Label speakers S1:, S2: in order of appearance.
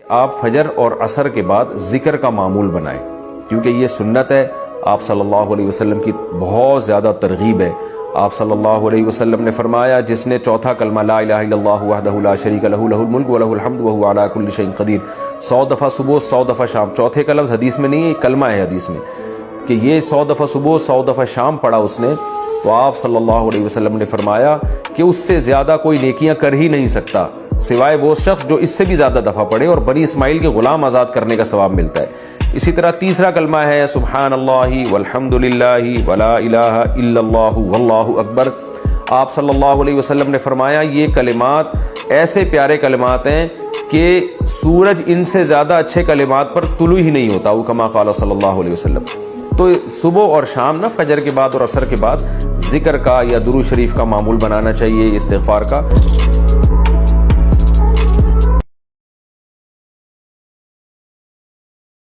S1: آپ فجر اور عصر کے بعد ذکر کا معمول بنائیں، کیونکہ یہ سنت ہے۔ آپ صلی اللہ علیہ وسلم کی بہت زیادہ ترغیب ہے۔ آپ صلی اللہ علیہ وسلم نے فرمایا، جس نے چوتھا کلمہ لا الہ الا اللہ وحدہ لا شریک لہ لہ الملک ولہ الحمد وہو علی کل شیء قدیر 100 دفعہ صبح 100 دفعہ شام، چوتھے کا لفظ حدیث میں نہیں ہے، یہ کلمہ ہے حدیث میں، کہ یہ 100 دفعہ صبح 100 دفعہ شام پڑھا اس نے، تو آپ صلی اللہ علیہ وسلم نے فرمایا کہ اس سے زیادہ کوئی نیکیاں کر ہی نہیں سکتا سوائے وہ شخص جو اس سے بھی زیادہ دفعہ پڑھے، اور بنی اسماعیل کے غلام آزاد کرنے کا ثواب ملتا ہے۔ اسی طرح تیسرا کلمہ ہے سبحان اللہ والحمد للہ ولا الہ الا اللہ واللہ اکبر۔ آپ صلی اللہ علیہ وسلم نے فرمایا یہ کلمات ایسے پیارے کلمات ہیں کہ سورج ان سے زیادہ اچھے کلمات پر طلوع ہی نہیں ہوتا، وہ کما قال صلی اللہ علیہ وسلم۔ تو صبح اور شام نا، فجر کے بعد اور عصر کے بعد ذکر کا یا درود شریف کا معمول بنانا چاہیے، استغفار کا۔